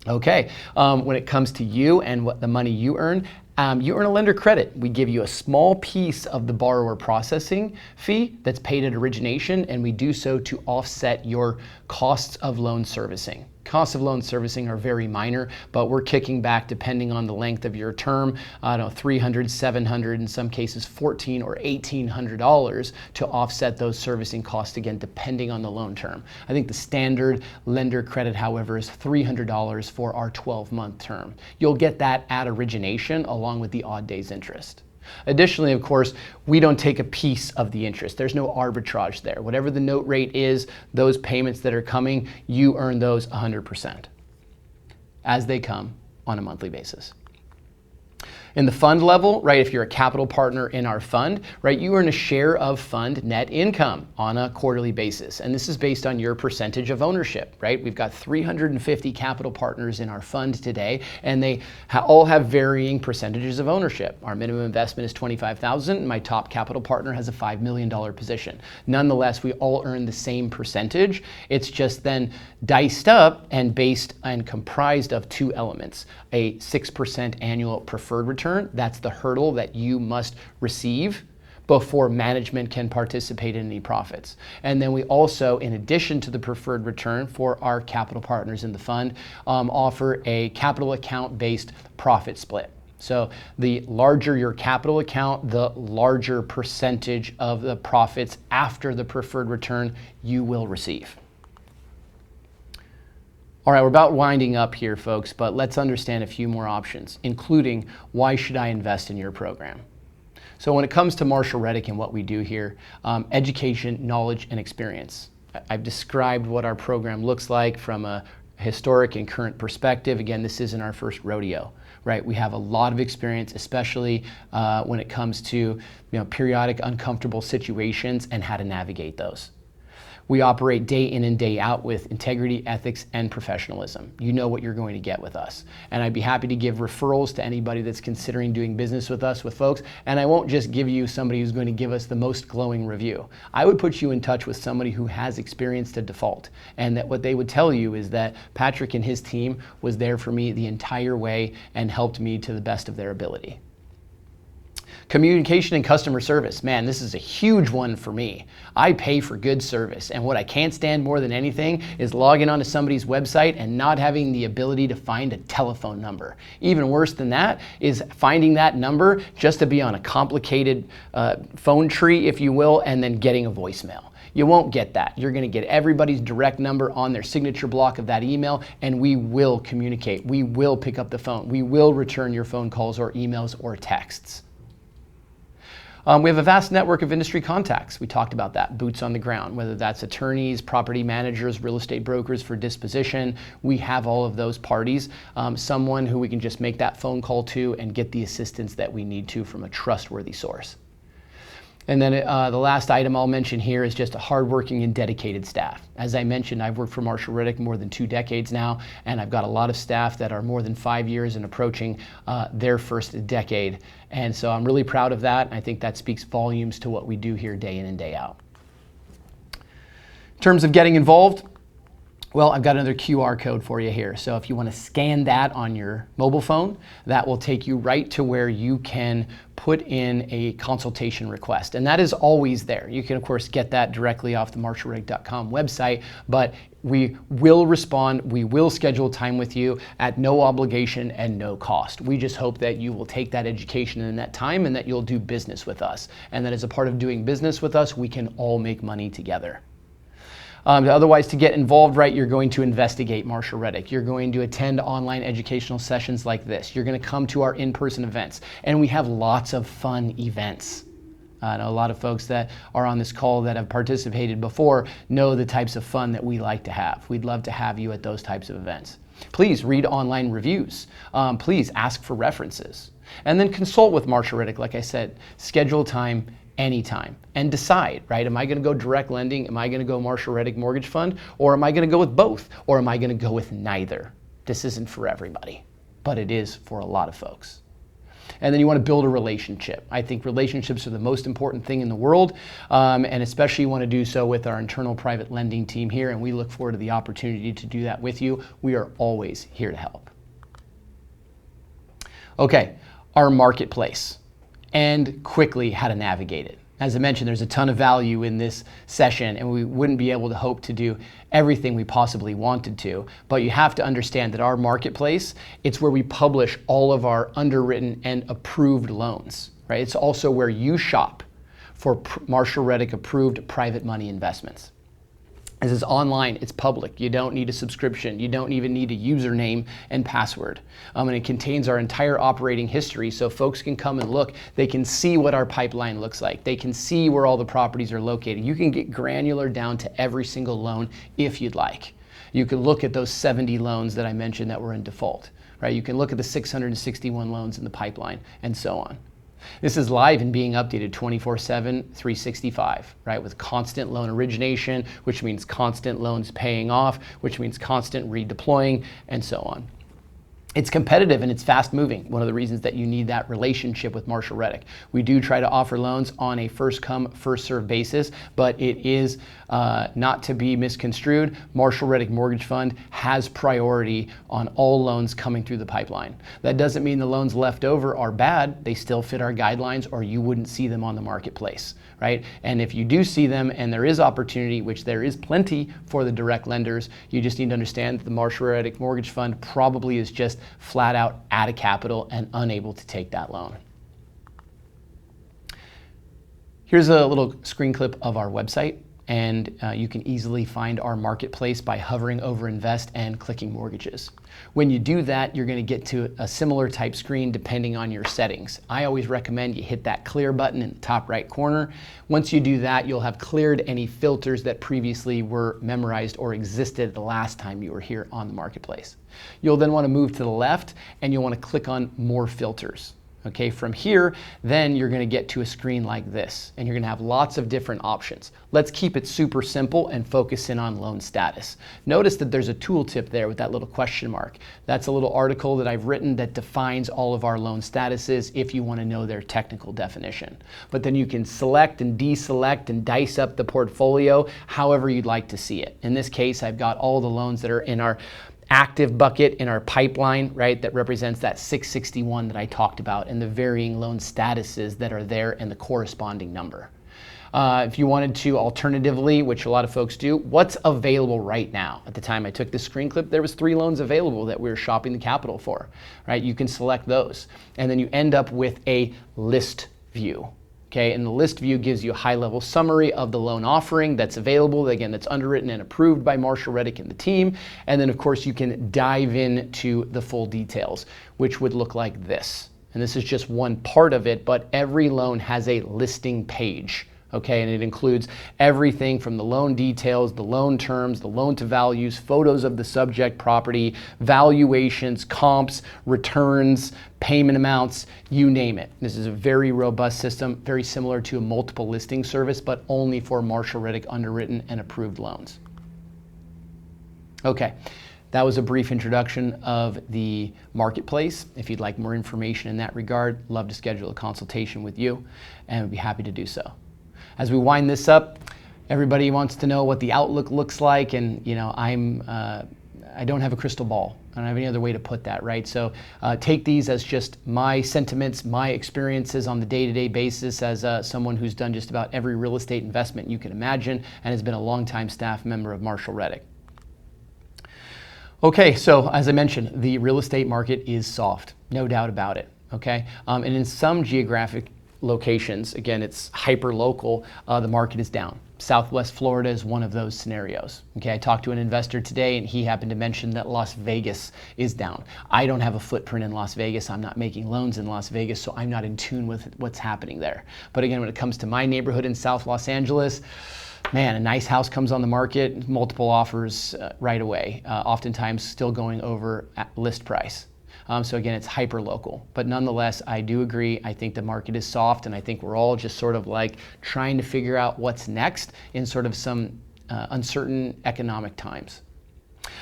Okay, when it comes to you and what the money you earn a lender credit. We give you a small piece of the borrower processing fee that's paid at origination, and we do so to offset your costs of loan servicing. Costs of loan servicing are very minor, but we're kicking back, depending on the length of your term, $300, $700, in some cases $1,400 or $1,800 to offset those servicing costs, again, depending on the loan term. I think the standard lender credit, however, is $300 for our 12-month term. You'll get that at origination along with the odd days interest. Additionally, of course, we don't take a piece of the interest. There's no arbitrage there. Whatever the note rate is, those payments that are coming, you earn those 100% as they come on a monthly basis. In the fund level, right, if you're a capital partner in our fund, right, you earn a share of fund net income on a quarterly basis. And this is based on your percentage of ownership, right? We've got 350 capital partners in our fund today, and they all have varying percentages of ownership. Our minimum investment is $25,000, and my top capital partner has a $5 million position. Nonetheless, we all earn the same percentage. It's just then diced up and based and comprised of two elements: a 6% annual preferred return. That's the hurdle that you must receive before management can participate in any profits. And then we also, in addition to the preferred return for our capital partners in the fund, offer a capital account-based profit split. So the larger your capital account, the larger percentage of the profits after the preferred return you will receive. All right, we're about winding up here, folks, but let's understand a few more options, including why should I invest in your program? So when it comes to Marshall Reddick and what we do here, education, knowledge, and experience. I've described what our program looks like from a historic and current perspective. Again, this isn't our first rodeo, right? We have a lot of experience, especially when it comes to periodic uncomfortable situations and how to navigate those. We operate day in and day out with integrity, ethics, and professionalism. You know what you're going to get with us. And I'd be happy to give referrals to anybody that's considering doing business with us, with folks. And I won't just give you somebody who's going to give us the most glowing review. I would put you in touch with somebody who has experience to default. And that what they would tell you is that Patrick and his team was there for me the entire way and helped me to the best of their ability. Communication and customer service. Man, this is a huge one for me. I pay for good service, and what I can't stand more than anything is logging onto somebody's website and not having the ability to find a telephone number. Even worse than that is finding that number just to be on a complicated phone tree, if you will, and then getting a voicemail. You won't get that. You're going to get everybody's direct number on their signature block of that email, and we will communicate. We will pick up the phone. We will return your phone calls or emails or texts. We have a vast network of industry contacts. We talked about that, boots on the ground, whether that's attorneys, property managers, real estate brokers for disposition. We have all of those parties, someone who we can just make that phone call to and get the assistance that we need to from a trustworthy source. And then the last item I'll mention here is just a hardworking and dedicated staff. As I mentioned, I've worked for Marshall Reddick more than 2 decades now, and I've got a lot of staff that are more than 5 years and approaching their first decade. And so I'm really proud of that. I think that speaks volumes to what we do here day in and day out. In terms of getting involved, well, I've got another QR code for you here. So if you want to scan that on your mobile phone, that will take you right to where you can put in a consultation request. And that is always there. You can, of course, get that directly off the marshallreddick.com website, but we will respond. We will schedule time with you at no obligation and no cost. We just hope that you will take that education in that time and that you'll do business with us. And that as a part of doing business with us, we can all make money together. Otherwise, to get involved, right, you're going to investigate Marshall Reddick. You're going to attend online educational sessions like this. You're going to come to our in-person events. And we have lots of fun events. I know a lot of folks that are on this call that have participated before know the types of fun that we like to have. We'd love to have you at those types of events. Please read online reviews. Please ask for references. And then consult with Marshall Reddick, like I said. Schedule time anytime and decide, right? Am I going to go direct lending? Am I going to go Marshall Reddick Mortgage Fund? Or am I going to go with both? Or am I going to go with neither? This isn't for everybody, but it is for a lot of folks. And then you want to build a relationship. I think relationships are the most important thing in the world, and especially you want to do so with our internal private lending team here, and we look forward to the opportunity to do that with you. We are always here to help. Okay, our marketplace, and quickly how to navigate it. As I mentioned, there's a ton of value in this session, and we wouldn't be able to hope to do everything we possibly wanted to, but you have to understand that our marketplace, it's where we publish all of our underwritten and approved loans, right? It's also where you shop for Marshall Reddick approved private money investments. This is online, it's public. You don't need a subscription. You don't even need a username and password. And it contains our entire operating history so folks can come and look. They can see what our pipeline looks like. They can see where all the properties are located. You can get granular down to every single loan if you'd like. You could look at those 70 loans that I mentioned that were in default, right? You can look at the 661 loans in the pipeline and so on. This is live and being updated 24/7, 365, right? With constant loan origination, which means constant loans paying off, which means constant redeploying, and so on. It's competitive and it's fast moving. One of the reasons that you need that relationship with Marshall Reddick. We do try to offer loans on a first come, first served basis, but it is not to be misconstrued. Marshall Reddick Mortgage Fund has priority on all loans coming through the pipeline. That doesn't mean the loans left over are bad. They still fit our guidelines or you wouldn't see them on the marketplace, right? And if you do see them and there is opportunity, which there is plenty for the direct lenders, you just need to understand that the Marshall Reddick Mortgage Fund probably is just flat out out of capital and unable to take that loan. Here's a little screen clip of our website, and you can easily find our marketplace by hovering over invest and clicking mortgages. When you do that, you're going to get to a similar type screen depending on your settings. I always recommend you hit that clear button in the top right corner. Once you do that, you'll have cleared any filters that previously were memorized or existed the last time you were here on the marketplace. You'll then want to move to the left and you'll want to click on more filters. Okay, from here, then you're going to get to a screen like this, and you're going to have lots of different options. Let's keep it super simple and focus in on loan status. Notice that there's a tooltip there with that little question mark. That's a little article that I've written that defines all of our loan statuses if you want to know their technical definition. But then you can select and deselect and dice up the portfolio however you'd like to see it. In this case, I've got all the loans that are in our active bucket in our pipeline, right, that represents that 661 that I talked about and the varying loan statuses that are there and the corresponding number. If you wanted to alternatively, which a lot of folks do, what's available right now? At the time I took this screen clip, there was 3 loans available that we were shopping the capital for, right? You can select those and then you end up with a list view. Okay, and the list view gives you a high-level summary of the loan offering that's available, again, that's underwritten and approved by Marshall Reddick and the team. And then, of course, you can dive into the full details, which would look like this. And this is just one part of it, but every loan has a listing page. Okay, and it includes everything from the loan details, the loan terms, the loan to values, photos of the subject property, valuations, comps, returns, payment amounts, you name it. This is a very robust system, very similar to a multiple listing service, but only for Marshall Reddick underwritten and approved loans. Okay. That was a brief introduction of the marketplace. If you'd like more information in that regard, love to schedule a consultation with you, and we'd be happy to do so. As we wind this up, everybody wants to know what the outlook looks like, and you know, I don't have a crystal ball. I don't have any other way to put that, right? So take these as just my sentiments, my experiences on the day-to-day basis as someone who's done just about every real estate investment you can imagine and has been a longtime staff member of Marshall Reddick. Okay, so as I mentioned, the real estate market is soft, no doubt about it, okay? And in some geographic locations, again, it's hyper local, the market is down. Southwest Florida is one of those scenarios. Okay, I talked to an investor today and he happened to mention that Las Vegas is down. I don't have a footprint in Las Vegas. I'm not making loans in Las Vegas, so I'm not in tune with what's happening there. But again, when it comes to my neighborhood in South Los Angeles, man, a nice house comes on the market, multiple offers right away, oftentimes still going over at list price. So again, it's hyper local, but nonetheless, I do agree. I think the market is soft, and I think we're all just sort of like trying to figure out what's next in sort of some uncertain economic times.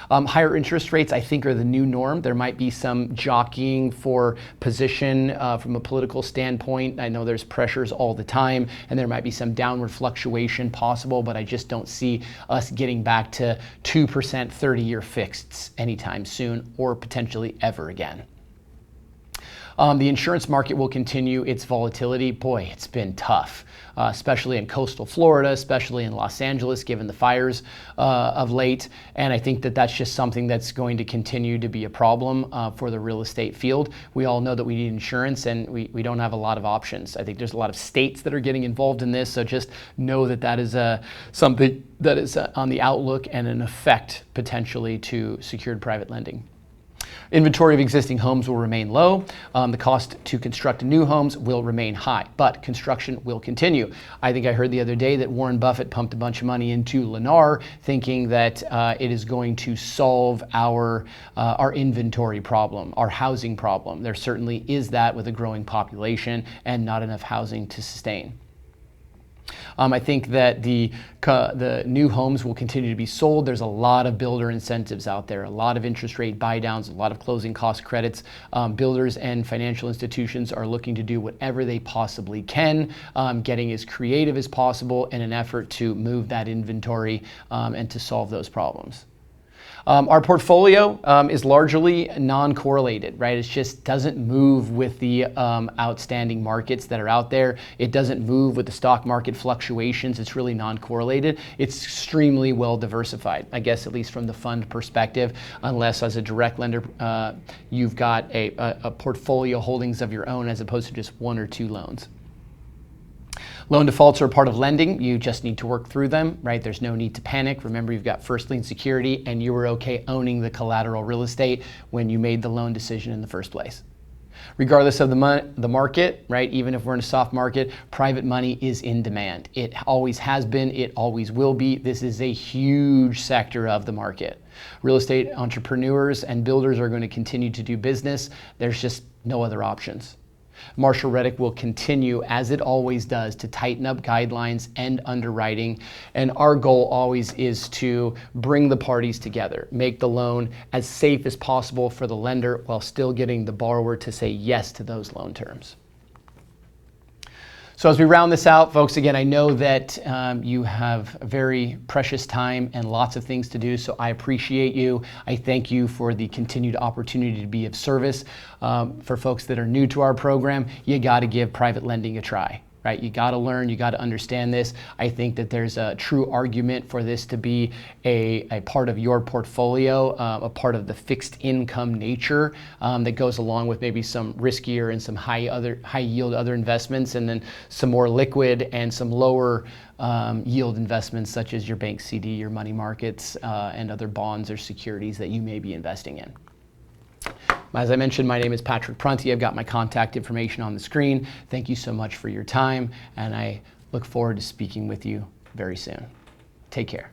Higher interest rates, I think, are the new norm. There might be some jockeying for position from a political standpoint. I know there's pressures all the time, and there might be some downward fluctuation possible, but I just don't see us getting back to 2% 30-year fixeds anytime soon or potentially ever again. The insurance market will continue its volatility. Boy, it's been tough, especially in coastal Florida, especially in Los Angeles, given the fires of late. And I think that that's just something that's going to continue to be a problem for the real estate field. We all know that we need insurance, and we don't have a lot of options. I think there's a lot of states that are getting involved in this, so just know that that is something that is on the outlook and an effect potentially to secured private lending. Inventory of existing homes will remain low. The cost to construct new homes will remain high, but construction will continue. I think I heard the other day that Warren Buffett pumped a bunch of money into Lennar, thinking that it is going to solve our inventory problem, our housing problem. There certainly is that with a growing population and not enough housing to sustain. I think that the new homes will continue to be sold. There's a lot of builder incentives out there, a lot of interest rate buy downs, a lot of closing cost credits. Builders and financial institutions are looking to do whatever they possibly can, getting as creative as possible in an effort to move that inventory and to solve those problems. Our portfolio is largely non-correlated, right? It just doesn't move with the outstanding markets that are out there. It doesn't move with the stock market fluctuations. It's really non-correlated. It's extremely well diversified, I guess, at least from the fund perspective, unless as a direct lender, you've got a portfolio holdings of your own as opposed to just one or two loans. Loan defaults are a part of lending. You just need to work through them, right? There's no need to panic. Remember, you've got first lien security and you were okay owning the collateral real estate when you made the loan decision in the first place. Regardless of the market, right? Even if we're in a soft market, private money is in demand. It always has been, it always will be. This is a huge sector of the market. Real estate entrepreneurs and builders are going to continue to do business. There's just no other options. Marshall Reddick will continue, as it always does, to tighten up guidelines and underwriting. And our goal always is to bring the parties together, make the loan as safe as possible for the lender while still getting the borrower to say yes to those loan terms. So as we round this out, folks, again, I know that you have very precious time and lots of things to do, so I appreciate you. I thank you for the continued opportunity to be of service. For folks that are new to our program, you got to give private lending a try. Right? You got to learn, you got to understand this. I think that there's a true argument for this to be a part of your portfolio, a part of the fixed income nature that goes along with maybe some riskier and some high yield other investments, and then some more liquid and some lower yield investments such as your bank CD, your money markets, and other bonds or securities that you may be investing in. As I mentioned, my name is Patrick Prunty. I've got my contact information on the screen. Thank you so much for your time, and I look forward to speaking with you very soon. Take care.